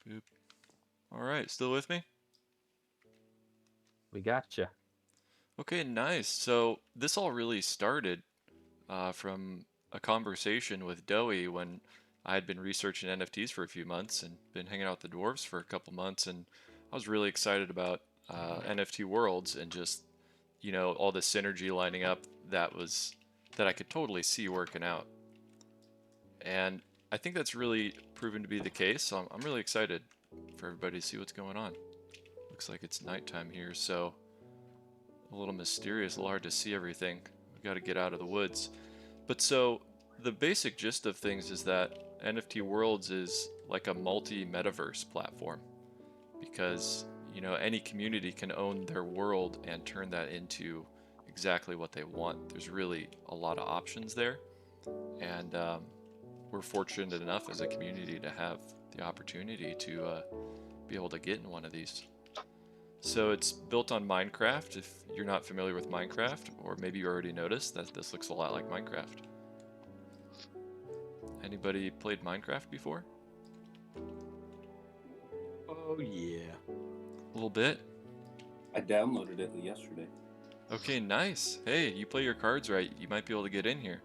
Boop. All right, still with me? We gotcha. Okay, nice. So this all really started from a conversation with Doey when I had been researching NFTs for a few months and been hanging out with the dwarves for a couple months, and I was really excited about NFT Worlds and just all the synergy lining up that I could totally see working out, and I think that's really proven to be the case. So I'm really excited for everybody to see what's going on. Looks like it's nighttime here, so a little mysterious, a little hard to see everything. We got to get out of the woods. But so the basic gist of things is that NFT Worlds is like a multi-metaverse platform because any community can own their world and turn that into exactly what they want. There's really a lot of options there, and we're fortunate enough as a community to have the opportunity to be able to get in one of these. So it's built on Minecraft. If you're not familiar with Minecraft, or maybe you already noticed that this looks a lot like Minecraft. Anybody played Minecraft before? Oh yeah. A little bit? I downloaded it yesterday. Okay, nice. Hey, you play your cards right, you might be able to get in here.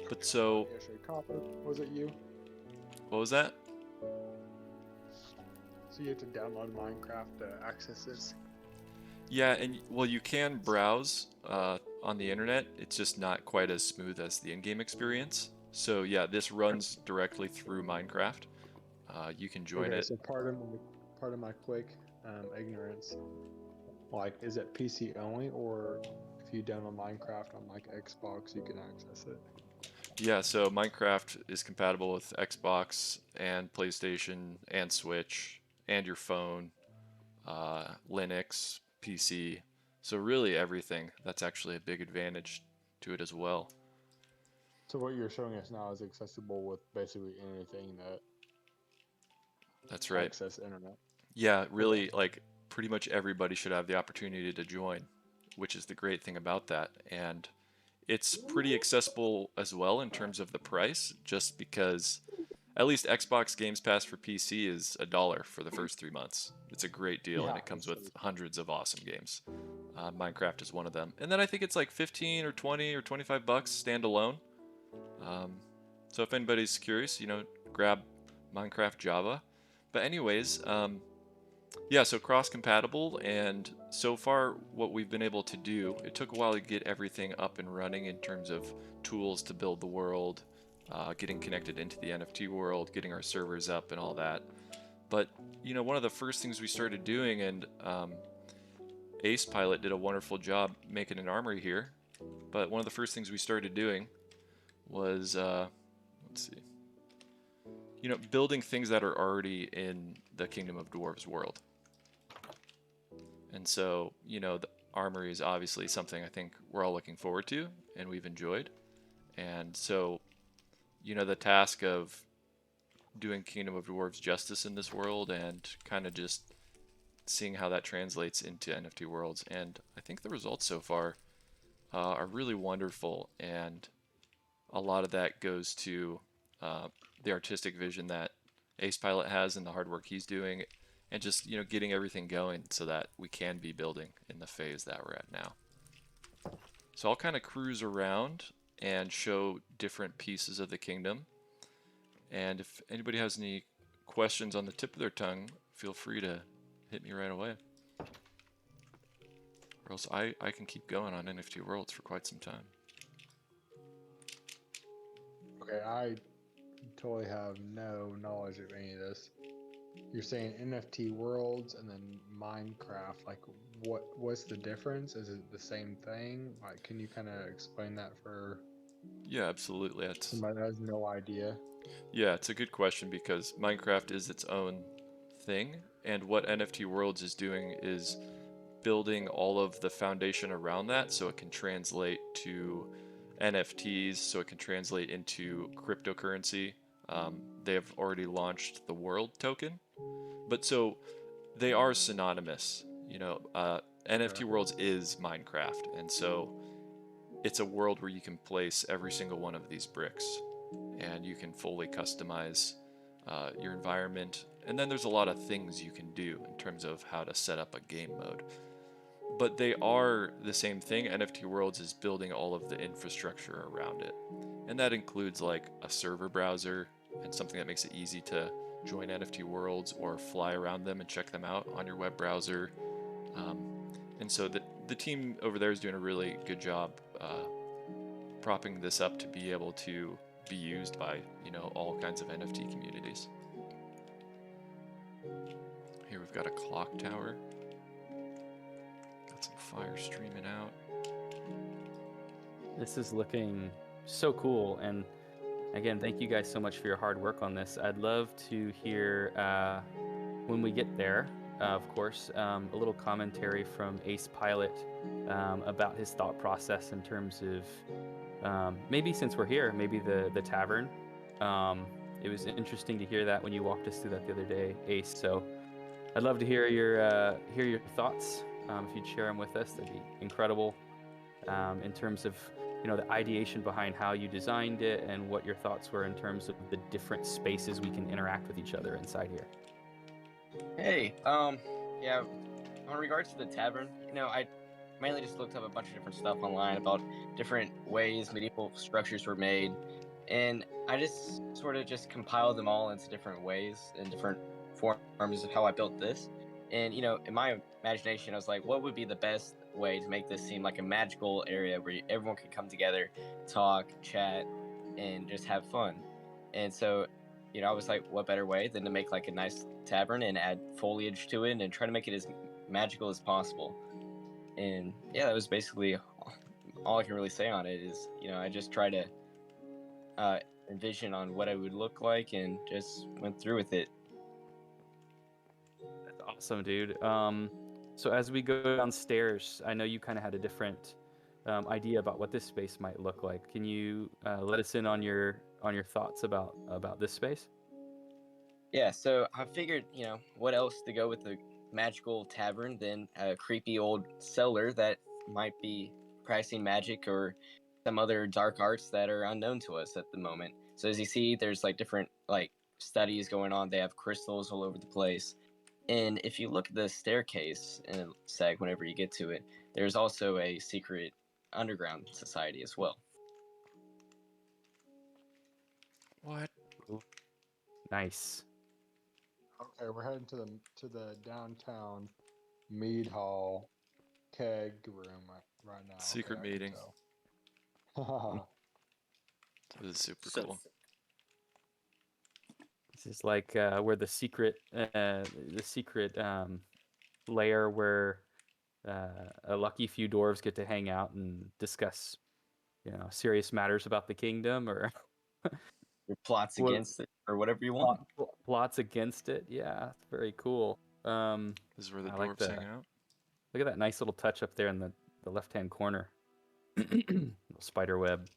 But so, Yesterday, Copper, was it you? what was that? So you have to download Minecraft to access this? Yeah, and well, you can browse on the internet. It's just not quite as smooth as the in-game experience. So yeah, this runs directly through Minecraft. You can join Okay, it. so part of my quick ignorance. Like, is it PC only, or if you download Minecraft on like Xbox, you can access it? Yeah, so Minecraft is compatible with Xbox and PlayStation and Switch and your phone, Linux, PC. So really everything. That's actually a big advantage to it as well. So what you're showing us now is accessible with basically anything that That's right. access internet. Yeah, Okay. really, like pretty much everybody should have the opportunity to join, which is the great thing about that. And it's pretty accessible as well in terms of the price, just because at least Xbox Games Pass for PC is $1 for the first 3 months. It's a great deal, and Yeah, it comes it's with hundreds of awesome games. Minecraft is one of them, and then I think it's like 15 or 20 or 25 bucks standalone. Um, so if anybody's curious, grab Minecraft Java. But anyways, yeah, so cross compatible, and so far what we've been able to do, it took a while to get everything up and running in terms of tools to build the world, getting connected into the NFT world, getting our servers up, and all that. But one of the first things we started doing, and Ace Pilot did a wonderful job making an armory here. But one of the first things we started doing was, let's see, building things that are already in the Kingdom of Dwarves world. And so, the armory is obviously something I think we're all looking forward to and we've enjoyed. And so, the task of doing Kingdom of Dwarves justice in this world and kind of just seeing how that translates into NFT worlds. And I think the results so far are really wonderful. And a lot of that goes to the artistic vision that Ace Pilot has and the hard work he's doing, and just getting everything going so that we can be building in the phase that we're at now. So I'll kind of cruise around and show different pieces of the kingdom, and if anybody has any questions on the tip of their tongue, feel free to hit me right away, or else I can keep going on NFT Worlds for quite some time. Okay, I totally have no knowledge of any of this. You're saying NFT Worlds and then Minecraft. Like, what's the difference? Is it the same thing? Like, can you kind of explain that for Yeah, absolutely. somebody that has no idea? Yeah, it's a good question because Minecraft is its own thing, and what NFT Worlds is doing is building all of the foundation around that so it can translate to NFTs, so it can translate into cryptocurrency. They have already launched the World token, but so they are synonymous. NFT Okay. Worlds is Minecraft, and so it's a world where you can place every single one of these bricks, and you can fully customize your environment, and then there's a lot of things you can do in terms of how to set up a game mode. But they are the same thing. NFT Worlds is building all of the infrastructure around it, and that includes like a server browser and something that makes it easy to join NFT Worlds or fly around them and check them out on your web browser. Um, and so the team over there is doing a really good job propping this up to be able to be used by all kinds of NFT communities. Here we've got a clock tower. Got some fire streaming out. This is looking so cool, and again, thank you guys so much for your hard work on this. I'd love to hear when we get there, of course, a little commentary from Ace Pilot about his thought process in terms of maybe, since we're here, maybe the tavern. It was interesting to hear that when you walked us through that the other day, Ace. So I'd love to hear your thoughts. If you'd share them with us, that'd be incredible. In terms of the ideation behind how you designed it and what your thoughts were in terms of the different spaces we can interact with each other inside here. Hey, yeah, in regards to the tavern, I mainly just looked up a bunch of different stuff online about different ways medieval structures were made, and I just sort of just compiled them all into different ways and different forms of how I built this. And in my imagination, I was like, what would be the best way to make this seem like a magical area where everyone can come together, talk, chat, and just have fun. And so, I was like, what better way than to make like a nice tavern and add foliage to it and try to make it as magical as possible. And yeah, that was basically all I can really say on it. Is I just try to envision on what it would look like and just went through with it. That's awesome, dude. So as we go downstairs, I know you kind of had a different idea about what this space might look like. Can you let us in on your thoughts about this space? Yeah, so I figured, what else to go with the magical tavern than a creepy old cellar that might be practicing magic or some other dark arts that are unknown to us at the moment. So as you see, there's like different like studies going on. They have crystals all over the place. And if you look at the staircase in a sec, whenever you get to it, there's also a secret underground society as well. What? Nice. Okay, we're heading to the downtown mead hall keg room right now. Secret okay, meeting. So. This is super So- cool. This is like where the secret lair where a lucky few dwarves get to hang out and discuss, serious matters about the kingdom or Your plots What- against it or whatever you want. plots against it. Yeah, it's very cool. This is where the I like dwarves that. hang out. Look at that nice little touch up there in the left-hand corner. Little spider web.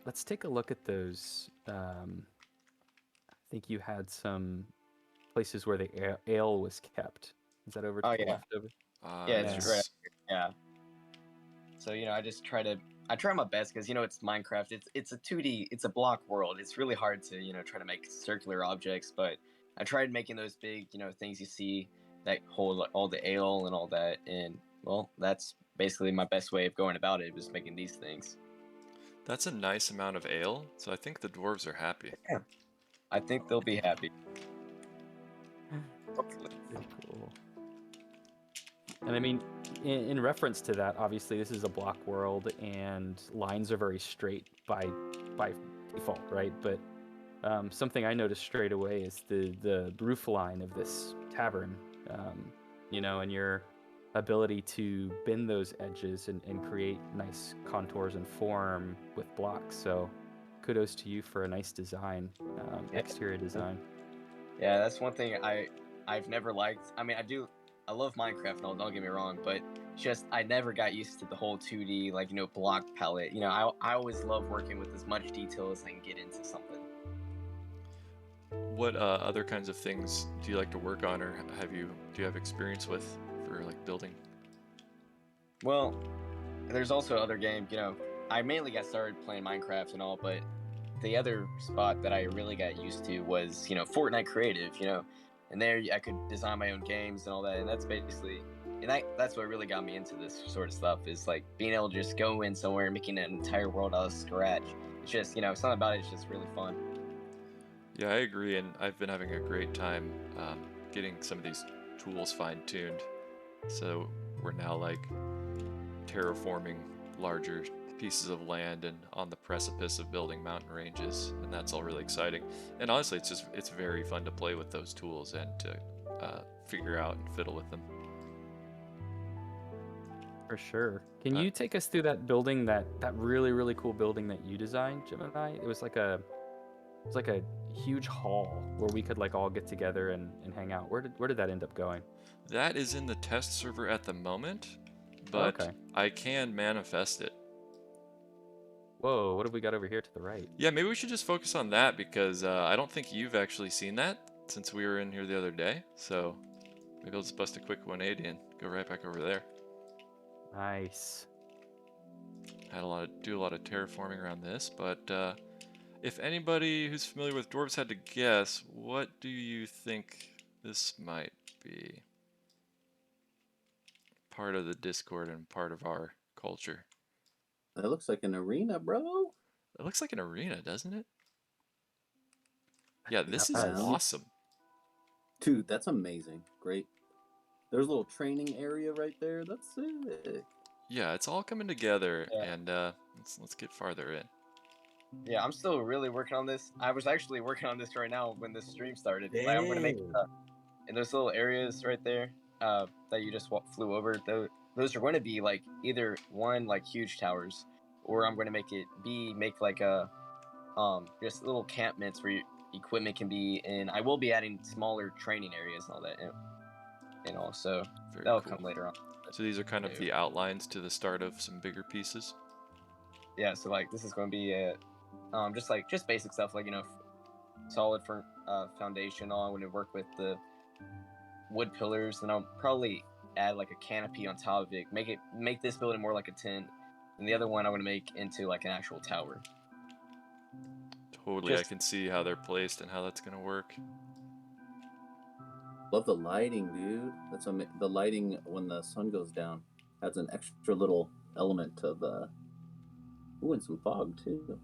Let's take a look at those. I think you had some places where the ale was kept. Is that over to Oh, the yeah. left of it? Yeah, it's Yes. right. Yeah. So I just I try my best because it's Minecraft. It's a 2D, it's a block world. It's really hard to try to make circular objects, but I tried making those big things you see that hold all the ale and all that. And well, that's basically my best way of going about it, was making these things. That's a nice amount of ale, so I think the dwarves are happy. I think they'll be happy. Very cool. And I mean, in reference to that, obviously this is a block world, and lines are very straight by default, right? But something I noticed straight away is the roof line of this tavern, and your ability to bend those edges and create nice contours and form with blocks. So kudos to you for a nice design, exterior design. Yeah, that's one thing I've never liked. I mean, I love Minecraft and all, don't get me wrong, but just I never got used to the whole 2D block palette. I always love working with as much detail as I can get into something. What other kinds of things do you like to work on, or do you have experience with for building? Well, there's also other games. I mainly got started playing Minecraft and all, but the other spot that I really got used to was, Fortnite Creative, and there I could design my own games and all that. And that's basically, that's what really got me into this sort of stuff is like being able to just go in somewhere and making an entire world out of scratch. It's just, something about it is just really fun. Yeah, I agree, and I've been having a great time getting some of these tools fine-tuned. So we're now like terraforming larger pieces of land and on the precipice of building mountain ranges, and that's all really exciting. And honestly, it's very fun to play with those tools and to figure out and fiddle with them. For sure. Can Uh, you take us through that building, that really really cool building that you designed, Gemini? It was like a huge hall where we could like all get together and hang out. Where did that end up going? that is in the test server at the moment, Oh, but okay. I can manifest it. Whoa, what have we got over here to the right? Yeah, maybe we should just focus on that because I don't think you've actually seen that since we were in here the other day. So maybe let's bust a quick 180 and go right back over there. Nice. Had do a lot of terraforming around this, but if anybody who's familiar with dwarves had to guess, what do you think this might be? Part of the Discord and part of our culture. That looks like an arena, bro. It looks like an arena, doesn't it? Yeah, this It is does. awesome. Dude, that's amazing. Great. There's a little training area right there. That's sick. Yeah, it's all coming together, Yeah. and let's get farther in. Yeah, I'm still really working on this. I was actually working on this right now when this stream started. Like, I'm gonna make in those little areas right there that you just flew over. Those are going to be like either one like huge towers, or I'm going to make like a just little campments where your equipment can be. And I will be adding smaller training areas and all that, and also Very that'll cool. come later on. So these are kind of Yeah. the outlines to the start of some bigger pieces. Yeah, so like this is going to be just basic stuff like solid for foundation. All I want to work with the wood pillars, and I'll probably add like a canopy on top of it. Make this building more like a tent, and the other one I want to make into like an actual tower. Totally, I can see how they're placed and how that's gonna work. Love the lighting, dude. That's the lighting when the sun goes down adds an extra little element of ooh, and some fog too.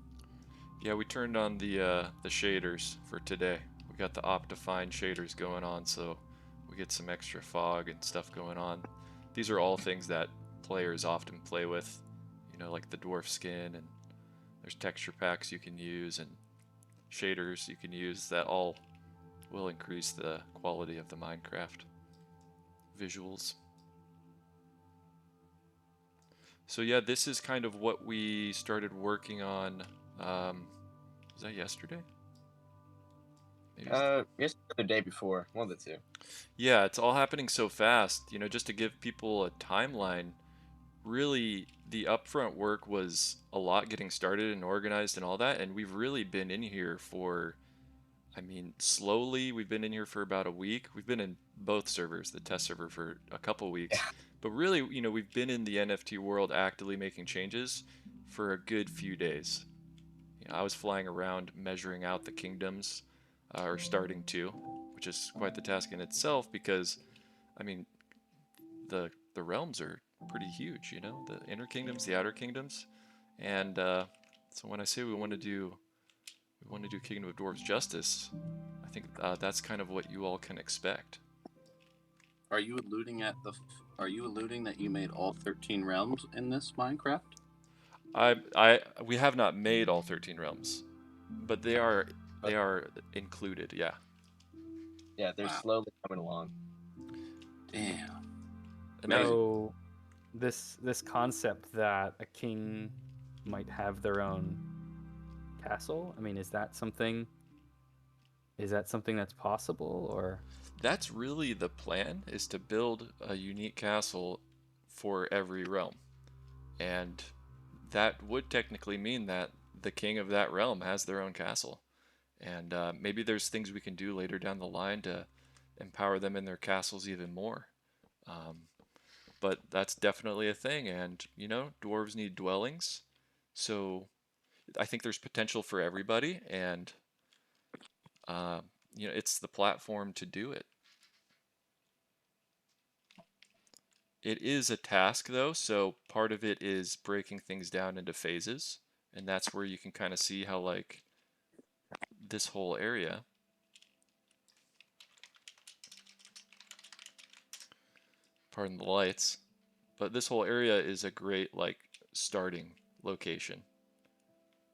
Yeah, we turned on the shaders for today. We got the Optifine shaders going on, so we get some extra fog and stuff going on. These are all things that players often play with, like the dwarf skin, and there's texture packs you can use and shaders you can use that all will increase the quality of the Minecraft visuals. So yeah, this is kind of what we started working on. Was that yesterday? Maybe yes, the day before, one of the two. Yeah, it's all happening so fast. Just to give people a timeline, really the upfront work was a lot getting started and organized and all that, and we've really been in here for, slowly, we've been in here for about a week. We've been in both servers, the test server for a couple weeks. Yeah. But really, we've been in the NFT world actively making changes for a good few days. I was flying around measuring out the kingdoms, or starting to, which is quite the task in itself because, the realms are pretty huge, the inner kingdoms, the outer kingdoms. And so when I say we want to do Kingdom of Dwarves justice, I think that's kind of what you all can expect. Are you alluding that you made all 13 realms in this Minecraft? We have not made all 13 realms, but they are included, yeah. Yeah, they're slowly coming along. Damn. So this concept that a king might have their own castle, is that something that's possible, or? That's really the plan, is to build a unique castle for every realm. And that would technically mean that the king of that realm has their own castle. And maybe there's things we can do later down the line to empower them in their castles even more. But that's definitely a thing. And, dwarves need dwellings. So, I think there's potential for everybody, and it's the platform to do it. It is a task though, so part of it is breaking things down into phases, and that's where you can kind of see how like this whole area, pardon the lights, but this whole area is a great like starting location.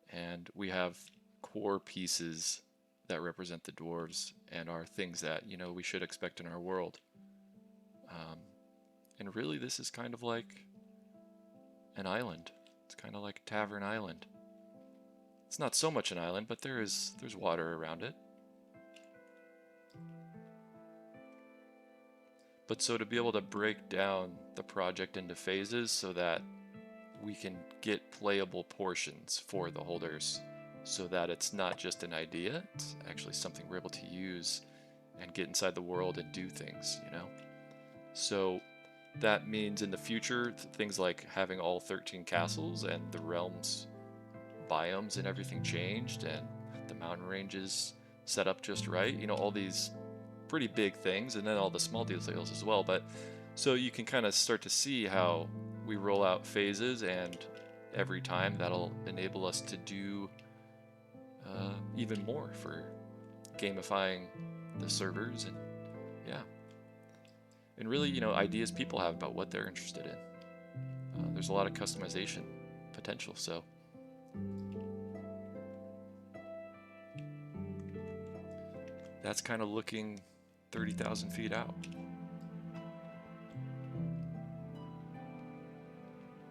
And we have core pieces that represent the dwarves and are things that, we should expect in our world. And really, this is kind of like an island. It's kind of like a tavern island. It's not so much an island, but there's water around it. But so to be able to break down the project into phases so that we can get playable portions for the holders, so that it's not just an idea, it's actually something we're able to use and get inside the world and do things, So that means in the future, things like having all 13 castles and the realms biomes and everything changed, and the mountain ranges set up just right, all these pretty big things, and then all the small details as well. But so you can kind of start to see how we roll out phases, and every time that'll enable us to do even more for gamifying the servers, and yeah, and really, ideas people have about what they're interested in. There's a lot of customization potential, so that's kind of looking 30,000 feet out.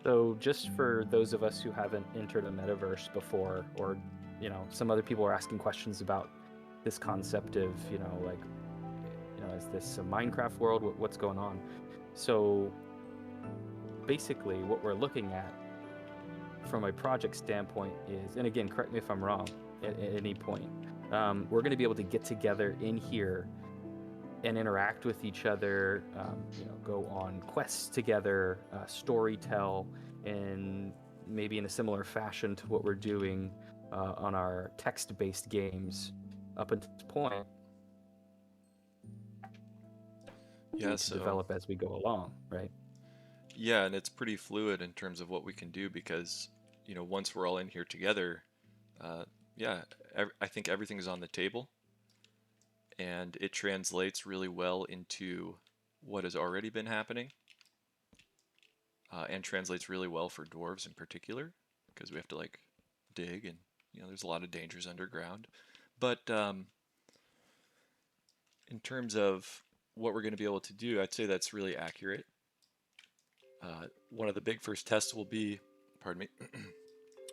So just for those of us who haven't entered a metaverse before, or some other people are asking questions about this concept of is this a Minecraft world? What's going on? So basically what we're looking at from a project standpoint is, and again, correct me if I'm wrong at any point, we're going to be able to get together in here and interact with each other, go on quests together, story tell, and maybe in a similar fashion to what we're doing on our text-based games up until this point. Yeah, so develop as we go along, right? Yeah, and it's pretty fluid in terms of what we can do, because once we're all in here together, I think everything's on the table, and it translates really well into what has already been happening, and translates really well for dwarves in particular, because we have to like dig, and there's a lot of dangers underground. But in terms of what we're going to be able to do, I'd say that's really accurate. One of the big first tests will be, pardon me,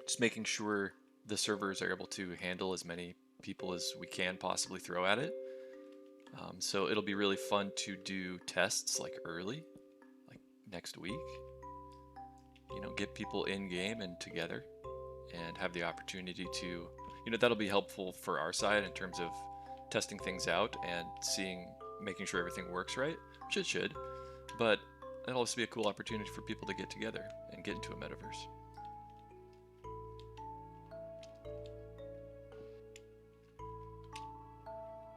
just making sure the servers are able to handle as many people as we can possibly throw at it. So it'll be really fun to do tests like early, like next week. Get people in game and together, and have the opportunity to, that'll be helpful for our side in terms of testing things out and making sure everything works right, which it should. But it'll also be a cool opportunity for people to get together and get into a metaverse.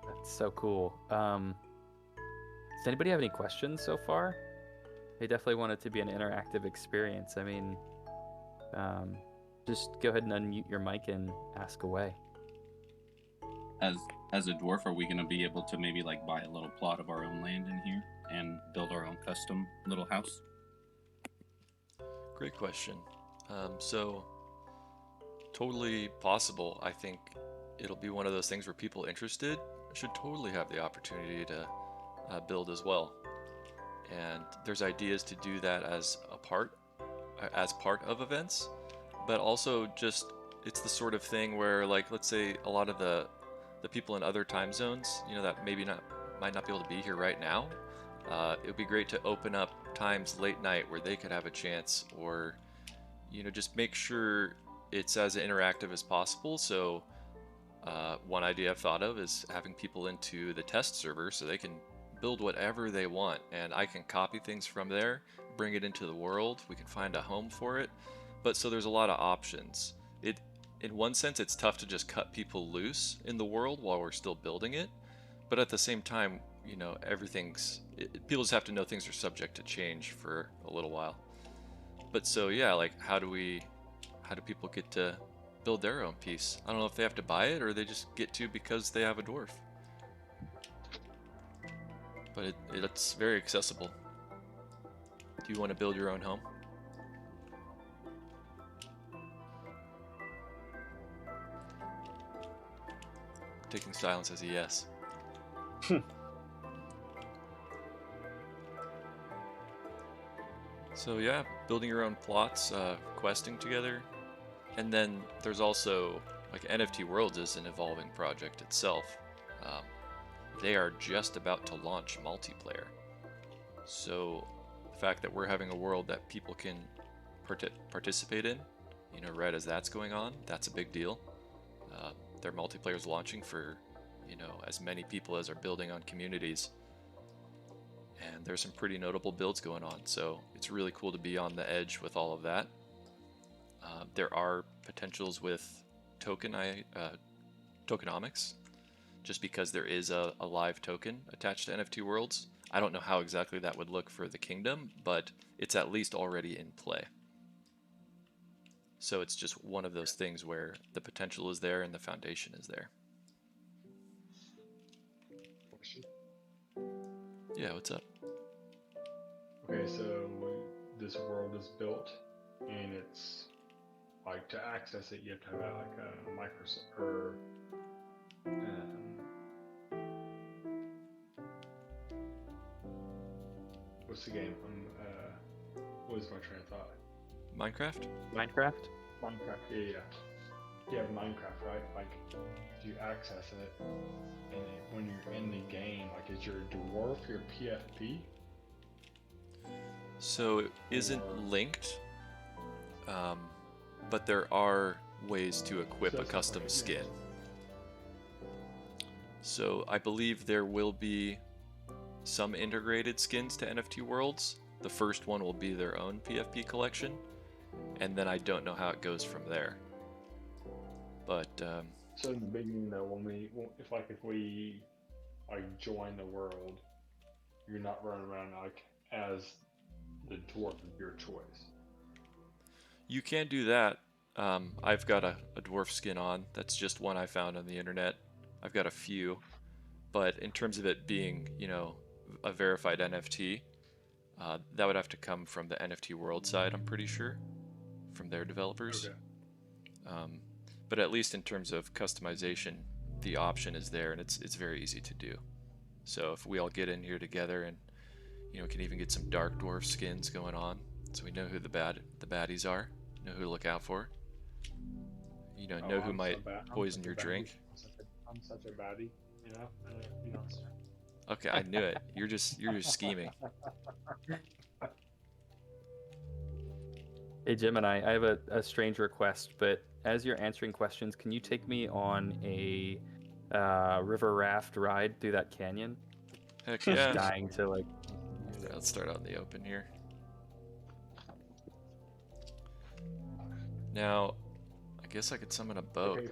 That's so cool. Does anybody have any questions so far? I definitely want it to be an interactive experience. I mean, just go ahead and unmute your mic and ask away. As a dwarf, are we going to be able to maybe like buy a little plot of our own land in here and build our own custom little house? Great question. So totally possible. I think it'll be one of those things where people interested should totally have the opportunity to build as well. And there's ideas to do that as part of events, but also just it's the sort of thing where, like, let's say a lot of the people in other time zones, that might not be able to be here right now. It would be great to open up times late night where they could have a chance, or just make sure it's as interactive as possible. So one idea I've thought of is having people into the test server so they can build whatever they want, and I can copy things from there, bring it into the world. We can find a home for it, but so there's a lot of options. in one sense, it's tough to just cut people loose in the world while we're still building it. But at the same time, you know, people just have to know things are subject to change for a little while. But so yeah, like how do people get to build their own piece? I don't know if they have to buy it or they just get to because they have a dwarf. But it's very accessible. Do you want to build your own home? Taking silence as a yes. So yeah, building your own plots, questing together. And then there's also, like, NFT Worlds is an evolving project itself. They are just about to launch multiplayer. So the fact that we're having a world that people can participate in, you know, right as that's going on, that's a big deal. Their multiplayer is launching for, you know, as many people as are building on communities. And there's some pretty notable builds going on, so it's really cool to be on the edge with all of that. There are potentials with tokenomics, just because there is a live token attached to NFT Worlds. I don't know how exactly that would look for the kingdom, but it's at least already in play. So it's just one of those things where the potential is there and the foundation is there. Question. Yeah, what's up? Okay, so this world is built, and it's like to access it, you have to have like a Microsoft or what's the game? What is my train of thought? Minecraft? Minecraft? Minecraft. Yeah. You have Minecraft, right? Like, if you access it, and when you're in the game, like, is your dwarf your PFP? So it isn't linked, but there are ways to equip So a it's not custom like skin. So I believe there will be some integrated skins to NFT Worlds. The first one will be their own PFP collection, and then I don't know how it goes from there. But So in the beginning, though, if we like join the world, you're not running around like as the dwarf of your choice. you can do that. I've got a dwarf skin on. That's just one I found on the internet. I've got a few, but in terms of it being, you know, a verified NFT, that would have to come from the NFT World side, I'm pretty sure, from their developers. Okay. But at least in terms of customization, the option is there, and it's very easy to do. So if we all get in here together, and you know, can even get some dark dwarf skins going on, so we know who the baddies are, know who to look out for. You know, who I'm might so bad. I'm poison such a your baddie. drink. I'm such a baddie, you know. You know. Okay, I knew it. You're just scheming. Hey, Gemini, I have a strange request, but as you're answering questions, can you take me on a river raft ride through that canyon? Heck I'm yeah. dying to, like... Yeah, let's start out in the open here. Now, I guess I could summon a boat. Okay,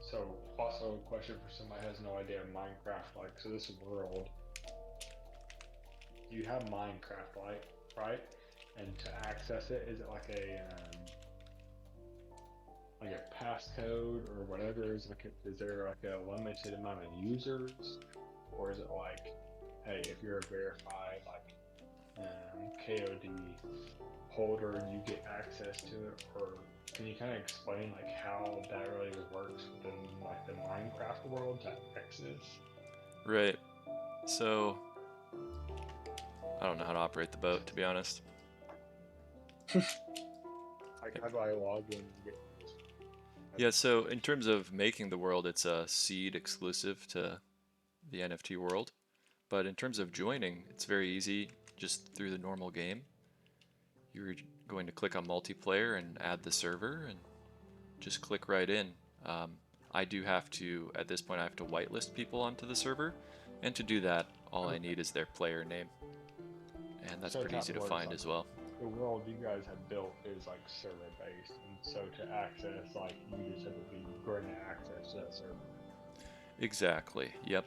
so also a question for somebody who has no idea of Minecraft. Like, so this world, you have Minecraft, right? And to access it, is it like a passcode or whatever? Is there like a limited amount of users, or is it like, hey, if you're a verified like KOD holder, you get access to it? Or can you kind of explain like how that really works within like the Minecraft world to access? Right. So, I don't know how to operate the boat, to be honest. Like, how do I log in and get? Yeah, so in terms of making the world, it's a seed exclusive to the NFT world. But in terms of joining, it's very easy, just through the normal game. You're going to click on multiplayer and add the server and just click right in. I do have to, at this point, I have to whitelist people onto the server. And to do that, all I need is their player name. And that's So pretty easy to Words find on as well. the world you guys have built is like server based, and so to access, like you just typically grant access to that server. Exactly. Yep.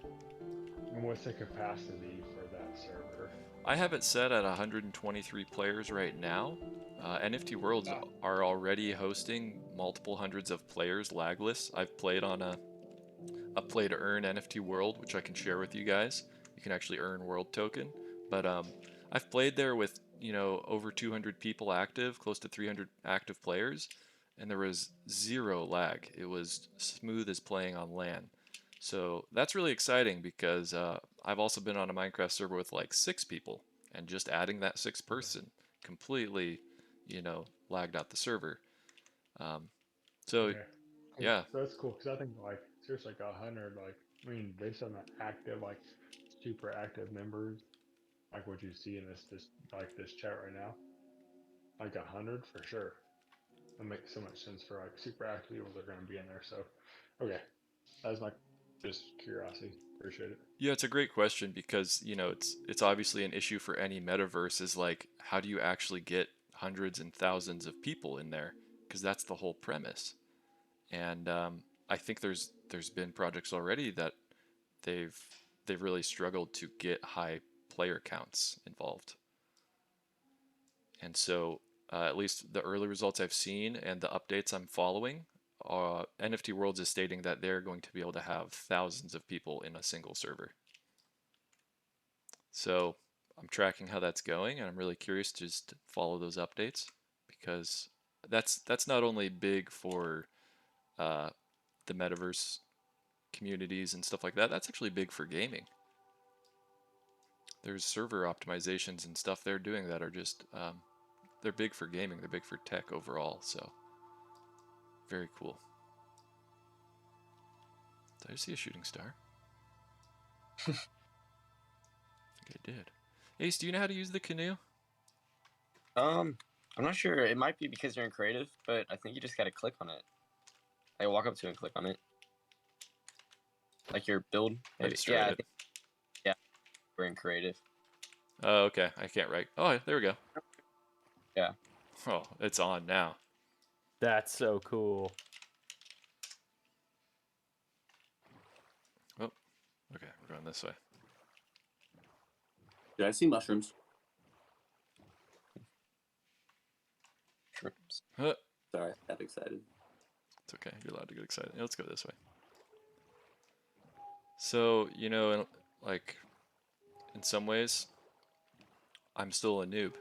And what's the capacity for that server? I have it set at 123 players right now. NFT Worlds Ah, are already hosting multiple hundreds of players lagless. I've played on a play to earn NFT World, which I can share with you guys. You can actually earn world token. But I've played there with over 200 people active, close to 300 active players, and there was zero lag. It was smooth as playing on LAN. So that's really exciting because I've also been on a Minecraft server with like 6 people, and just adding that sixth okay. person completely, lagged out the server. Um, so Okay. Cool. yeah, So that's cool because I think like seriously like 100 like I mean based on the active like super active members like what you see in this like this chat right now like 100 for sure. That makes so much sense for like super active people that are going to be in there. So okay, that's my just curiosity. Appreciate it. yeah, it's a great question because it's obviously an issue for any metaverse is like how do you actually get hundreds and thousands of people in there? Because that's the whole premise. And I think there's been projects already that they've they've really struggled to get high player counts involved. And so at least the early results I've seen and the updates I'm following, NFT Worlds is stating that they're going to be able to have thousands of people in a single server. So I'm tracking how that's going, and I'm really curious to just follow those updates because that's not only big for uh, the metaverse communities and stuff like that. That's actually big for gaming. There's server optimizations and stuff they're doing that are just they're big for gaming. They're big for tech overall. So very cool. Did I see a shooting star? I think I did. Ace, do you know how to use the canoe? I'm not sure. It might be because you're in creative, but I think you just gotta click on it. Like walk up to it and click on it. Like your build. I Maybe. just Yeah, tried I it. think we're in creative. Oh, okay. I can't write. Oh, there we go. Yeah. Oh, it's on now. That's so cool. Oh, okay. We're going this way. Did I see mushrooms? Shrooms. Huh. Sorry, I got excited. It's okay. You're allowed to get excited. Let's go this way. So, like, in some ways, I'm still a noob.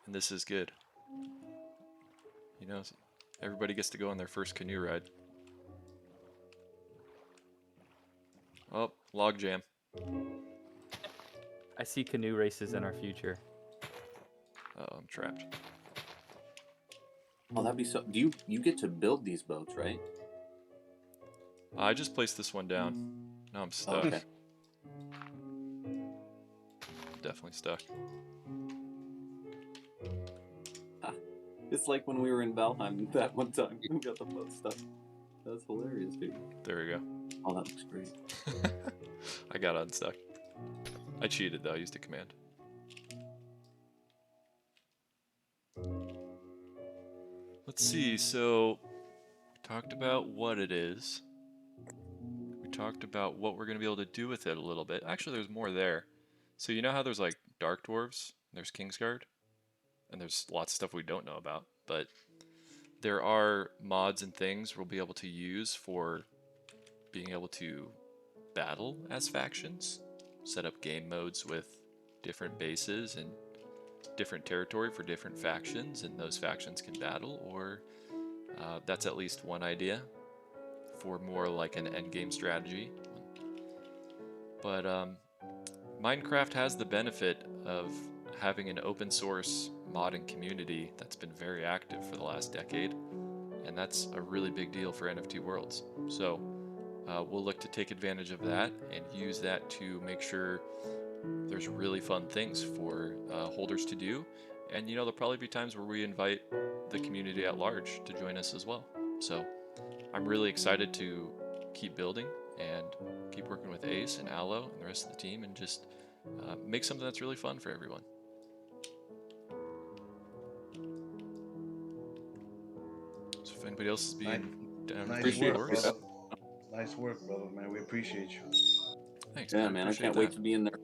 And this is good. Everybody gets to go on their first canoe ride. Oh, log jam. I see canoe races in our future. Oh, I'm trapped. Oh, that'd be so. Do you get to build these boats, right? I just placed this one down. Now I'm Oh, stuck. okay. Definitely stuck. It's like when we were in Valheim that one time. We got the boat stuck. That's hilarious, dude. There we go. Oh, that looks great. I got unstuck. I cheated though. I used a command. Let's see. So, we talked about what it is. We talked about what we're going to be able to do with it a little bit. Actually, there's more there. So, you know how there's like Dark Dwarves? There's Kingsguard? And there's lots of stuff we don't know about. But there are mods and things we'll be able to use for being able to battle as factions, set up game modes with different bases and different territory for different factions, and those factions can battle, or that's at least one idea for more like an endgame strategy. But Minecraft has the benefit of having an open source modding community that's been very active for the last decade, and that's a really big deal for NFT Worlds. So we'll look to take advantage of that and use that to make sure there's really fun things for holders to do. And there'll probably be times where we invite the community at large to join us as well. So I'm really excited to keep building and keep working with Ace and Aloe and the rest of the team and just make something that's really fun for everyone. If anybody else is being down with Nice the work, dwarves, brother. Nice work, brother, man. We appreciate you. thanks, Yeah, man. man, I Appreciate can't that. wait to be in there.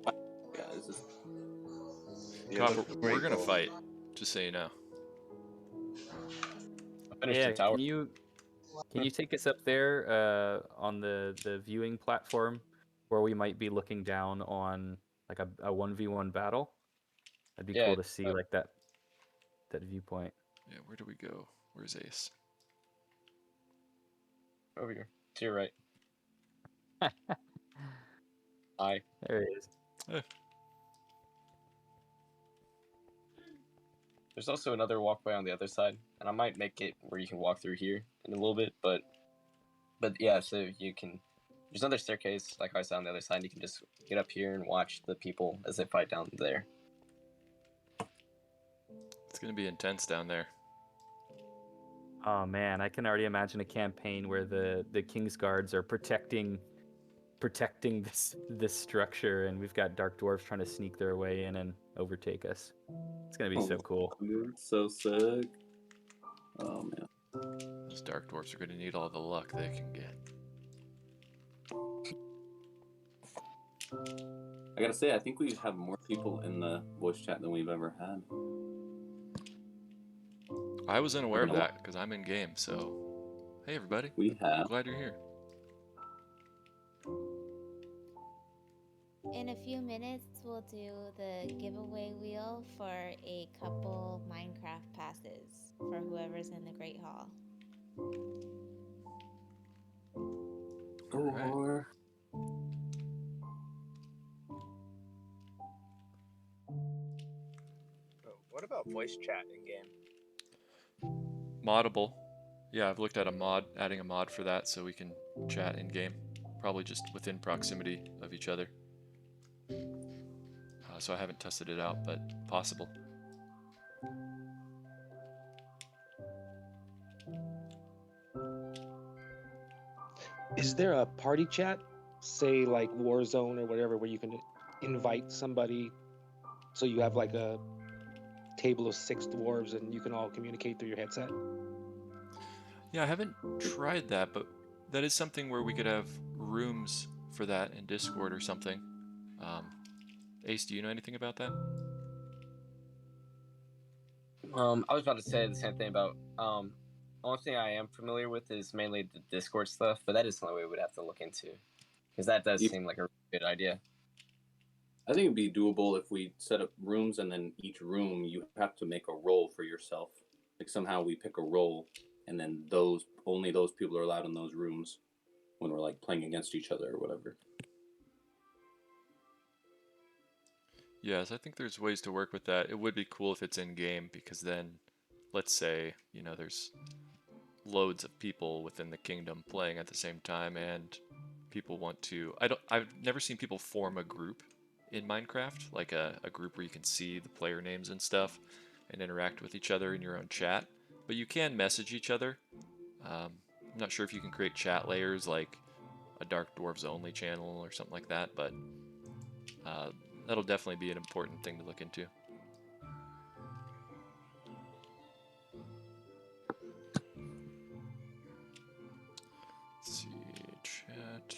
Guys, this You Koff, look we're great, gonna bro. fight. Just so you know. I finished Yeah, the tower. can you take us up there on the viewing platform where we might be looking down on like a 1v1 battle? That'd be Yeah, cool to see like that viewpoint. Yeah, where do we go? Where's Ace? over here. To your right. Hi. There it is. There's also another walkway on the other side, and I might make it where you can walk through here in a little bit, but yeah, so you can. There's another staircase, like I said, on the other side. And you can just get up here and watch the people as they fight down there. It's gonna be intense down there. Oh man, I can already imagine a campaign where the King's Guards are protecting this structure, and we've got Dark Dwarves trying to sneak their way in and overtake us. It's gonna be so cool. dude, so sick. Oh man. Those dark dwarves are gonna need all the luck they can get. I gotta say, I think we have more people in the voice chat than we've ever had. I was unaware of that because I'm in game. So, hey everybody, We have. glad you're here. In a few minutes, we'll do the giveaway wheel for a couple Minecraft passes for whoever's in the Great Hall. Or What about voice chat in game? Moddable. Yeah, I've looked at adding a mod for that so we can chat in game. Probably just within proximity of each other. So I haven't tested it out, but possible. Is there a party chat, say like Warzone or whatever, where you can invite somebody so you have like a table of 6 dwarves and you can all communicate through your headset? Yeah, I haven't tried that, but that is something where we could have rooms for that in Discord or something. Ace, do you know anything about that? I was about to say the same thing about only thing I am familiar with is mainly the Discord stuff, but that is something we would have to look into because that does seem like a really good idea. I think it'd be doable if we set up rooms, and then each room you have to make a role for yourself. Like somehow we pick a role, and then only those people are allowed in those rooms when we're like playing against each other or whatever. Yes, I think there's ways to work with that. It would be cool if it's in game because then, let's say, you know, there's loads of people within the kingdom playing at the same time, and people want to. I've never seen people form a group in Minecraft, like a group where you can see the player names and stuff and interact with each other in your own chat. But you can message each other. I'm not sure if you can create chat layers like a Dark Dwarves only channel or something like that, but that'll definitely be an important thing to look into. Let's see, chat.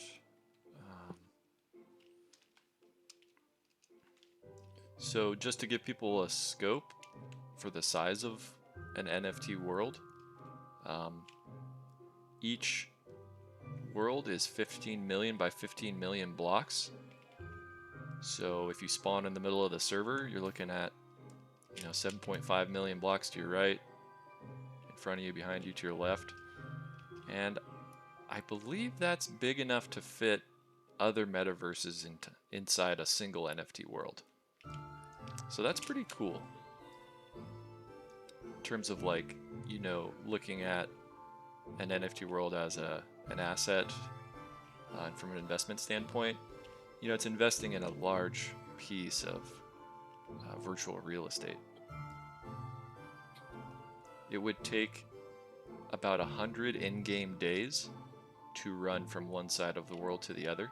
So just to give people a scope for the size of an NFT world, each world is 15 million by 15 million blocks. So if you spawn in the middle of the server, you're looking at 7.5 million blocks to your right, in front of you, behind you, to your left. And I believe that's big enough to fit other metaverses inside a single NFT world. So that's pretty cool. In terms of like, looking at an NFT world as an asset, and from an investment standpoint, it's investing in a large piece of virtual real estate. It would take about 100 in-game days to run from one side of the world to the other.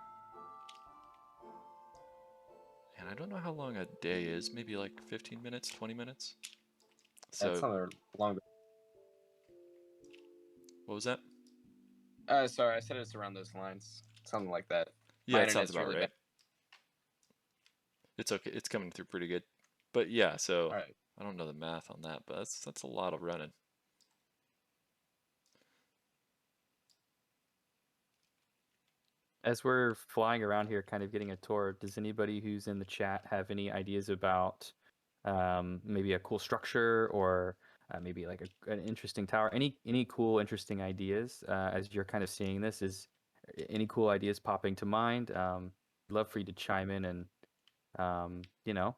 And I don't know how long a day is, maybe like 15 minutes, 20 minutes. So That's not longer. What was that? Sorry, I said it's around those lines, something like that. Yeah, My it sounds internet's about really right. bad. It's okay. It's coming through pretty good. But yeah, so All right. I don't know the math on that, but that's a lot of running. As we're flying around here, kind of getting a tour, does anybody who's in the chat have any ideas about maybe a cool structure or maybe like an interesting tower? Any cool, interesting ideas as you're kind of seeing this? Is any cool ideas popping to mind? Love for you to chime in, and you know,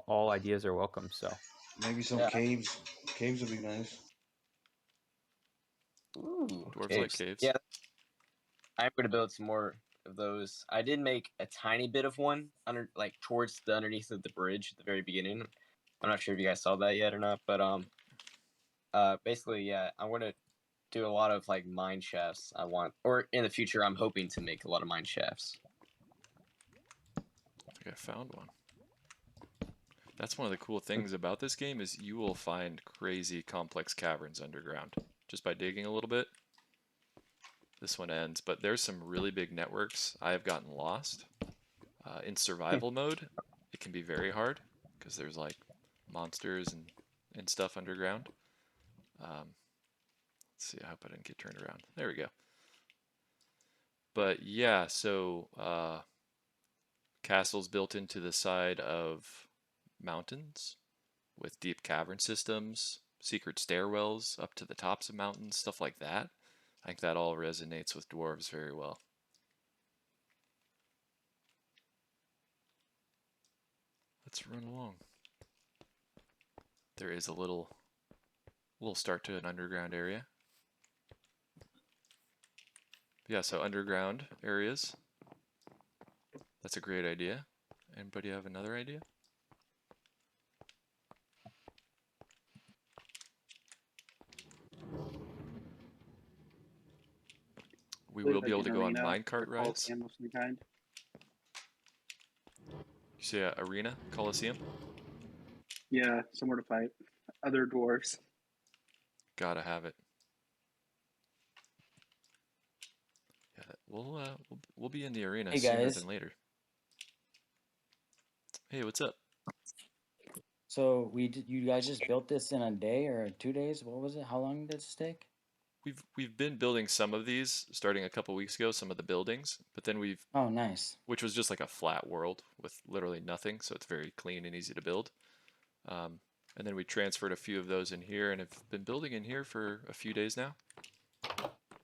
all ideas are welcome. So Maybe some Yeah. caves. Caves would be nice. Ooh, Dwarves like caves. caves. Yeah, I'm going to build some more of those. I did make a tiny bit of one under, like towards the underneath of the bridge at the very beginning. I'm not sure if you guys saw that yet or not, but basically, yeah, I want to do a lot of like mine shafts. Or in the future, I'm hoping to make a lot of mine shafts. I think I found one. That's one of the cool things about this game is you will find crazy complex caverns underground just by digging a little bit. This one ends, but there's some really big networks. I have gotten lost. In survival mode, it can be very hard because there's like monsters and stuff underground. Let's see, I hope I didn't get turned around. There we go. But yeah, so castles built into the side of mountains with deep cavern systems, secret stairwells up to the tops of mountains, stuff like that. I think that all resonates with dwarves very well. Let's run along. There is a little start to an underground area. Yeah, so underground areas. That's a great idea. Anybody have another idea? We will be able to go on minecart rides. Of some kind. You say arena, Coliseum? Yeah, somewhere to fight other dwarves. Gotta have it. Yeah, we'll be in the arena Hey, sooner guys. than later. Hey, what's up? So you guys just built this in a day or 2 days? What was it? How long did this take? We've been building some of these starting a couple weeks ago, some of the buildings, but then Oh, nice. which was just like a flat world with literally nothing, so it's very clean and easy to build. And then we transferred a few of those in here and have been building in here for a few days now.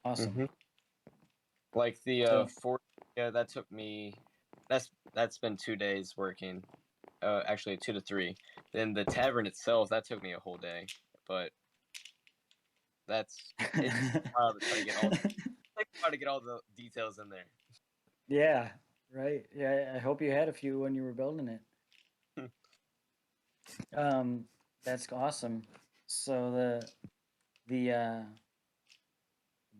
Awesome. Mm-hmm. Like the fort, yeah, that took me. That's been 2 days working. Actually 2 to 3. Then the tavern itself, that took me a whole day, but it's hard to try to get all. Try to get all the details in there. Yeah, right. Yeah, I hope you had a few when you were building it. That's awesome. So the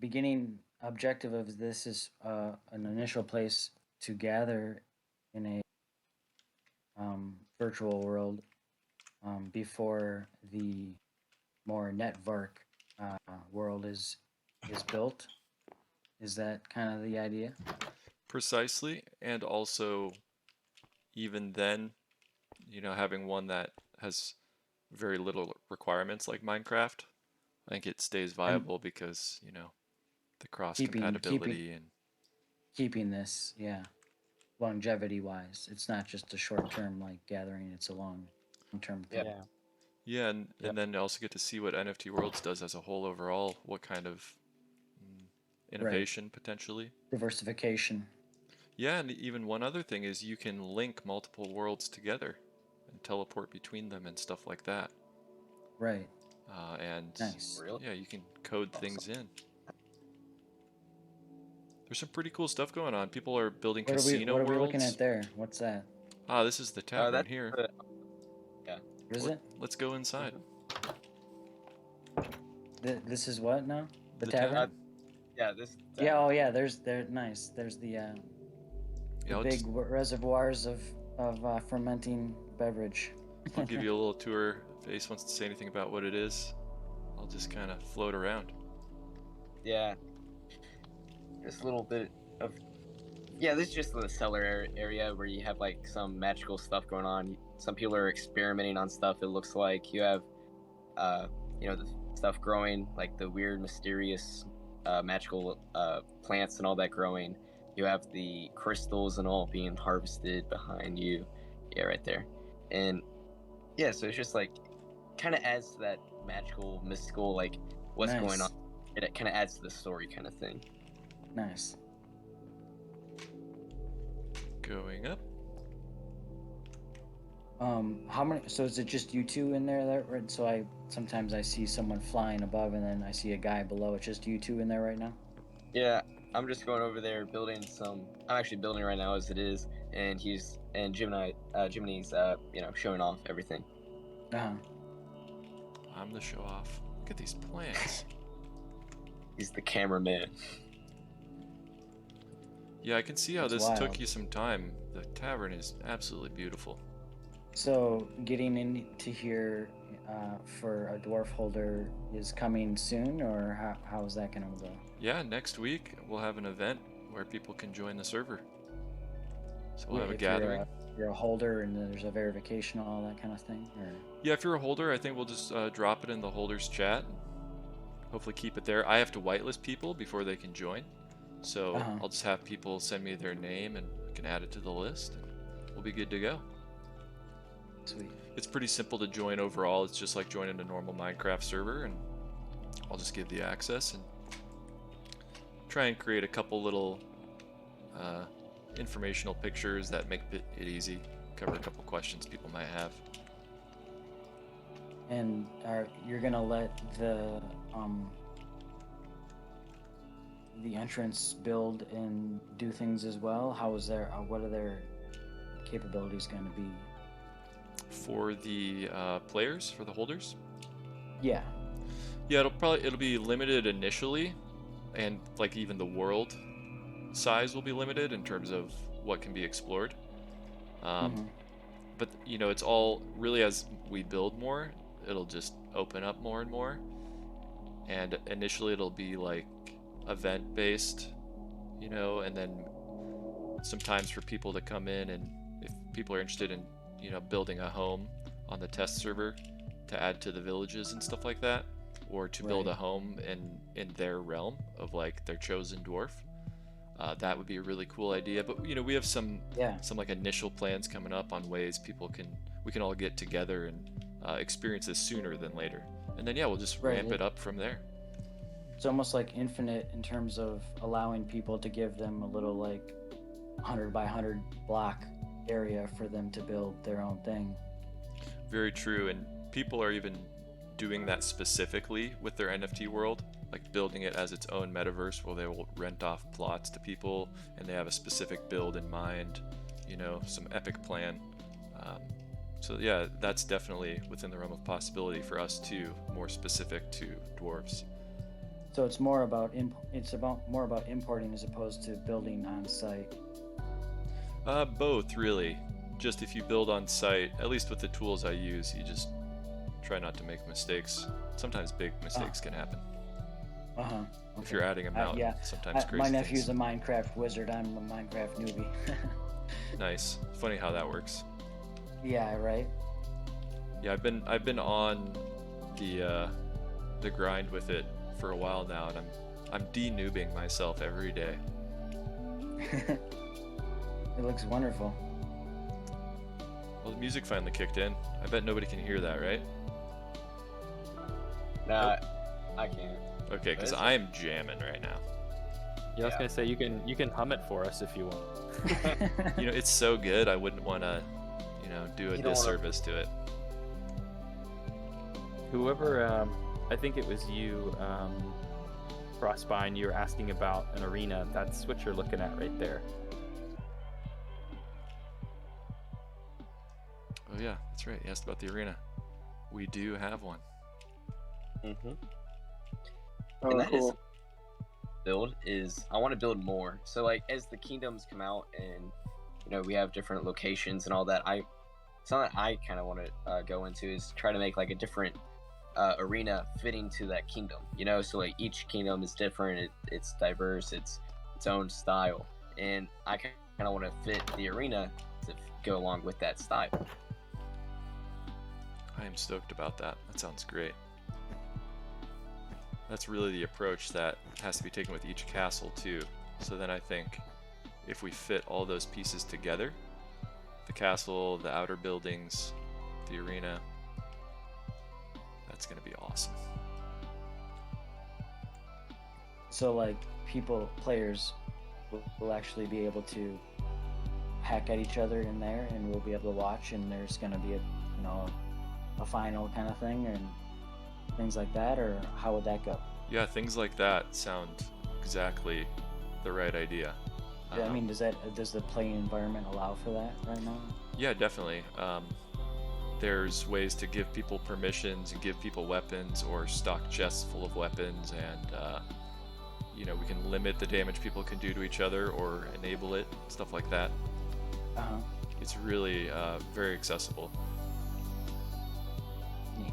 beginning objective of this is an initial place to gather in a virtual world before the more network world is built. Is that kind of the idea? Precisely, and also even then, having one that has very little requirements like Minecraft, I think it stays viable because, the cross compatibility and keeping this, yeah, longevity wise. It's not just a short term like gathering, it's a long term thing. Yeah. Yeah, and then you also get to see what NFT Worlds does as a whole overall, what kind of innovation potentially. Diversification. Yeah, and even one other thing is you can link multiple worlds together and teleport between them and stuff like that. Right. And nice. Yeah, you can code things in. There's some pretty cool stuff going on. People are building casino worlds. What are we looking at there? What's that? Ah, this is the tavern here. Yeah. Is it? Let's go inside. This is what now? The tavern? tavern? Yeah, this. Yeah. Oh, yeah. There's nice. There's the big reservoirs of fermenting beverage. I'll give you a little tour. If Ace wants to say anything about what it is, I'll just kind of float around. yeah, just a little bit of this is just the cellar area where you have like some magical stuff going on. Some people are experimenting on stuff. It looks like you have uh the stuff growing, like the weird, mysterious, magical plants and all that growing. You have the crystals and all being harvested behind you. Yeah, right there. And yeah, so it's just like kind of adds to that magical, mystical, like what's going on. Nice. It kind of adds to the story, kind of thing. Nice. Going up. How many? So is it just you two in there? That right? So sometimes I see someone flying above, and then I see a guy below. It's just you two in there right now. Yeah, I'm just going over there building some. I'm actually building right now as it is, and Jiminy's showing off everything. Uh-huh. I'm the show off. Look at these plants. He's the cameraman. Yeah, I can see how That's this took wild. you some time. The tavern is absolutely beautiful. So getting into here for a dwarf holder is coming soon, or how is that gonna go? Yeah, next week we'll have an event where people can join the server. So we'll have a If gathering. You're a holder, and there's a verification, all that kind of thing, or Yeah, if you're a holder, I think we'll just drop it in the holders chat and hopefully keep it there. I have to whitelist people before they can join. So Uh-huh. I'll just have people send me their name and I can add it to the list and we'll be good to go. sweet. It's pretty simple to join overall. It's just like joining a normal Minecraft server, and I'll just give the access and try and create a couple little informational pictures that make it easy, cover a couple questions people might have. And you're gonna let the entrance build and do things as well? How is their what are their capabilities going to be? For the players, for the holders, Yeah. yeah, it'll be limited initially, and like even the world size will be limited in terms of what can be explored. Mhm. But it's all really, as we build more, it'll just open up more and more. And initially it'll be like event based, and then sometimes for people to come in, and if people are interested in building a home on the test server to add to the villages and stuff like that, or to build a Right. home in their realm of like their chosen dwarf, that would be a really cool idea. But we have some like initial plans coming up on ways we can all get together and experience this sooner than later, and then we'll just Right, ramp it up from there. It's almost like infinite in terms of allowing people to give them a little like 100 by 100 block area for them to build their own thing. Very true, and people are even doing that specifically with their NFT world, like building it as its own metaverse where they will rent off plots to people and they have a specific build in mind, some epic plan. So yeah, that's definitely within the realm of possibility for us too, more specific to dwarves. So it's more about more about importing as opposed to building on site. Both really. Just if you build on site, at least with the tools I use, you just try not to make mistakes. Sometimes big mistakes can happen. Uh-huh. If you're adding a mountain, sometimes crazy my nephew's things. a Minecraft wizard. I'm a Minecraft newbie. Nice. Funny how that works. Yeah, right. Yeah, I've been on the grind with it for a while now, and I'm de-noobing myself every day. It looks wonderful. Well, the music finally kicked in. I bet nobody can hear that, right? Nah, I can't. Okay, because Is it? I am jamming right now. Yeah, I was gonna say you can hum it for us if you want. It's so good. I wouldn't want to, do a You don't wanna- disservice to it. Whoever, I think it was you, Frostbine, you were asking about an arena. That's what you're looking at right there. Oh yeah, that's right. You asked about the arena. We do have one. Mm-hmm. Oh, And that is cool. build is I want to build more. So like as the kingdoms come out and we have different locations and all that, something I kind of want to go into is try to make like a different arena fitting to that kingdom. You know, so like each kingdom is different. It's diverse. It's its own style, and I kind of want to fit the arena to go along with that style. I am stoked about that. That sounds great. That's really the approach that has to be taken with each castle too. So then I think if we fit all those pieces together, the castle, the outer buildings, the arena, that's going to be awesome. So like players will actually be able to hack at each other in there, and we'll be able to watch, and there's going to be a final kind of thing and things like that, or how would that go? Yeah, things like that sound exactly the right idea. I mean, does the playing environment allow for that right now? Yeah, definitely. There's ways to give people permissions and give people weapons or stock chests full of weapons, and we can limit the damage people can do to each other or enable it, stuff like that. It's really very accessible. Neat.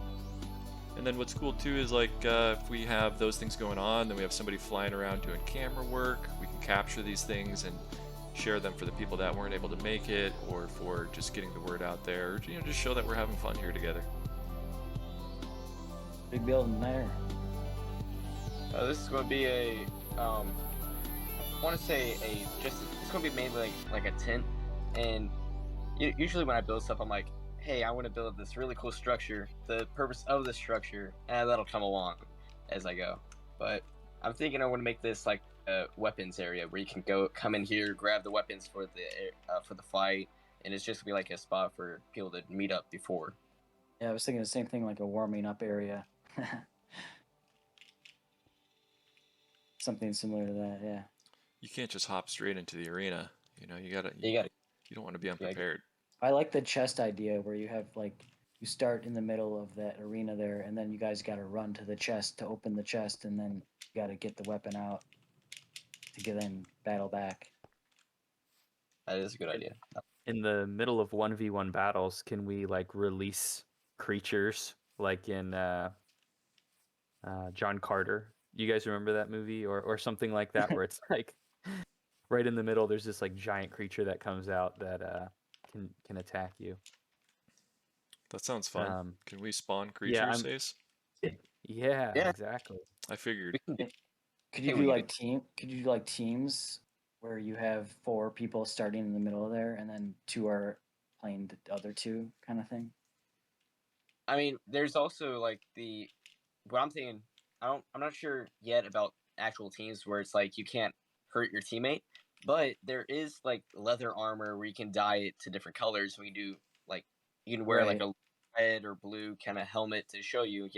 And then what's cool too is like if we have those things going on, then we have somebody flying around doing camera work. We can capture these things and share them for the people that weren't able to make it, or for just getting the word out there, or, just show that we're having fun here together. Big building there. This is going to be I want to say it's going to be mainly like a tent, and usually when I build stuff, I'm like, hey, I want to build this really cool structure. The purpose of the structure, that'll come along as I go. But I'm thinking I want to make this like a weapons area where you can come in here, grab the weapons for the fight, and it's just gonna be like a spot for people to meet up before. Yeah, I was thinking the same thing, like a warming up area. Something similar to that, yeah. You can't just hop straight into the arena. You don't want to be unprepared. I like the chest idea where you have you start in the middle of that arena there, and then you guys got to run to the chest to open the chest, and then you got to get the weapon out to then battle back. That is a good idea. In the middle of 1v1 battles, can we release creatures like in John Carter? You guys remember that movie or something like that, where it's like right in the middle there's this giant creature that comes out that can attack you. That sounds fun. Can we spawn creatures, Ace? Yeah, exactly. I figured. Could you do teams where you have 4 people starting in the middle of there, and then 2 are playing the other 2 kind of thing? I mean, there's also what I'm thinking. I'm not sure yet about actual teams where it's like you can't hurt your teammate, but there is leather armor where you can dye it to different colors. We do you can wear Right. a red or blue kind of helmet to show you,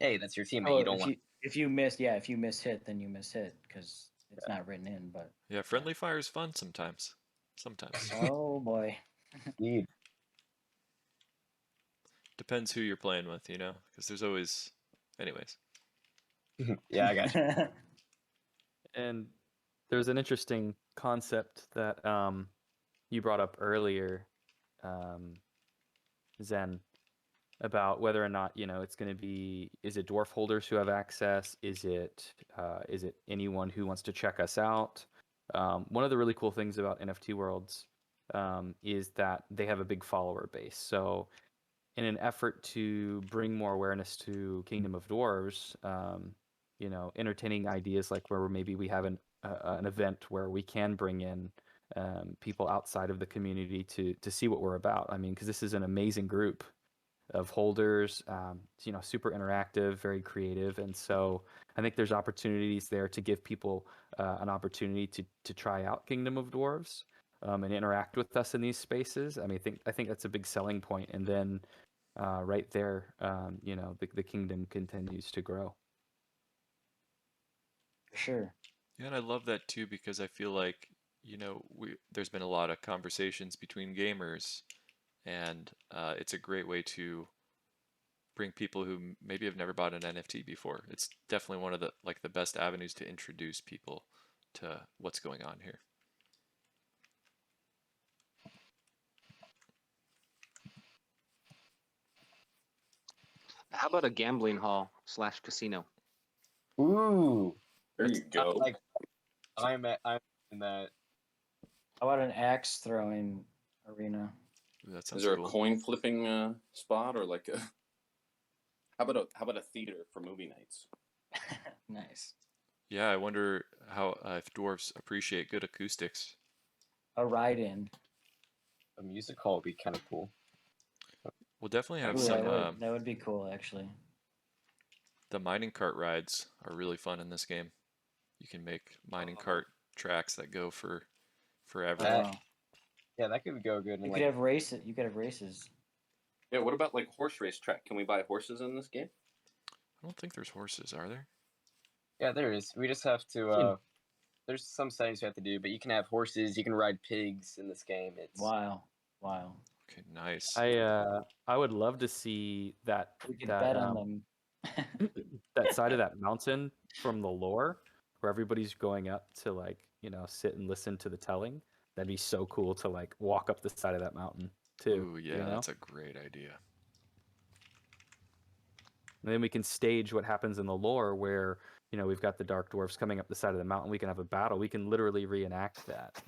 hey, that's your teammate. Oh, You don't want. if you miss hit, then you miss hit because it's not written in. But yeah, friendly fire is fun sometimes. Oh boy. Indeed. Depends who you're playing with, because there's always, anyways. Yeah, I got you. And there's an interesting concept that you brought up earlier, Zen, about whether or not it's going to be, is it dwarf holders who have access? Is it anyone who wants to check us out? One of the really cool things about NFT Worlds is that they have a big follower base. So in an effort to bring more awareness to Kingdom of Dwarves, entertaining ideas like where maybe we have an event where we can bring in people outside of the community to see what we're about. I mean, because this is an amazing group of holders, super interactive, very creative, and so I think there's opportunities there to give people an opportunity to try out Kingdom of Dwarves and interact with us in these spaces. I mean, I think that's a big selling point, and then right there, the kingdom continues to grow. Sure. Yeah, and I love that too because I feel like there's been a lot of conversations between gamers, and it's a great way to bring people who maybe have never bought an NFT before. It's definitely one of the best avenues to introduce people to what's going on here. How about a gambling hall / casino? Ooh, There you go. I'm in that. How about an axe throwing arena? Ooh, that Is sounds there cool. a coin flipping spot or like a? How about a theater for movie nights? Nice. Yeah, I wonder how if dwarves appreciate good acoustics. A ride-in. A music hall would be kind of cool. We'll definitely have Ooh, some. that would be cool, actually. The mining cart rides are really fun in this game. You can make mining cart tracks that go for forever. Oh, Yeah, that could go good. you In, could have races. You could have races. Yeah. What about like horse race track? Can we buy horses in this game? I don't think there's horses, are there? yeah, there is. We just have to. There's some settings you have to do, but you can have horses. You can ride pigs in this game. It's Wow. Okay, nice. I would love to see that We could that bet on them. that side of that mountain from the lore where everybody's going up to like, sit and listen to the telling. That'd be so cool to like walk up the side of that mountain too. Ooh, yeah, that's a great idea. And then we can stage what happens in the lore where, we've got the dark dwarfs coming up the side of the mountain. We can have a battle. We can literally reenact that.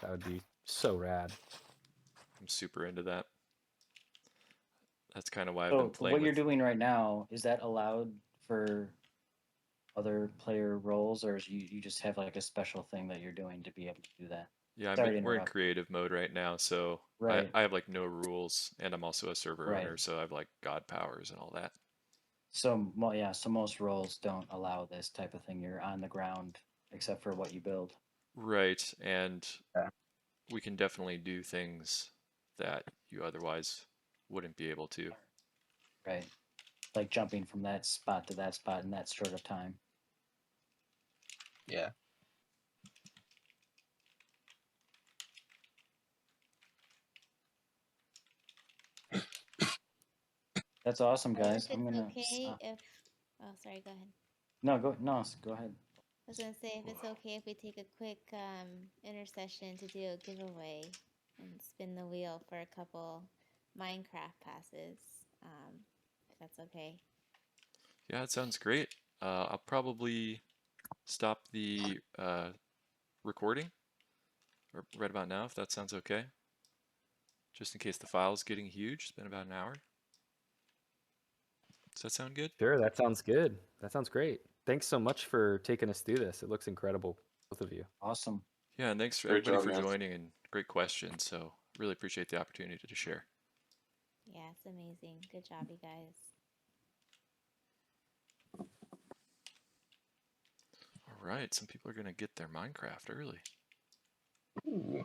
That would be so rad. I'm super into that. That's kind of why I've been So playing what you're with. doing right now, is that allowed for other player roles, or is you just have like a special thing that you're doing to be able to do that? Yeah, Sorry to we're in interrupt. creative mode right now, so Right. I have like no rules, and I'm also a server Right. owner, so I have like god powers and all that. So most roles don't allow this type of thing. You're on the ground except for what you build. Right, and Yeah. we can definitely do things that you otherwise wouldn't be able to. Right. Like jumping from that spot to that spot in that short of time. yeah. That's awesome, So guys. if I'm it's gonna okay if. Oh, sorry. Go ahead. go ahead. I was gonna say if it's okay if we take a quick intercession to do a giveaway and spin the wheel for a couple Minecraft passes. If that's okay. Yeah, it sounds great. I'll probably stop the recording right about now, if that sounds okay. Just in case the file's getting huge. It's been about an hour. Does that sound good? Sure, that sounds good. That sounds great. Thanks so much for taking us through this. It looks incredible, both of you. Awesome. Yeah, and thanks for Great everybody job, for man. joining and great questions. So really appreciate the opportunity to share. Yeah, it's amazing. Good job, you guys. All right, some people are gonna get their Minecraft early. Ooh.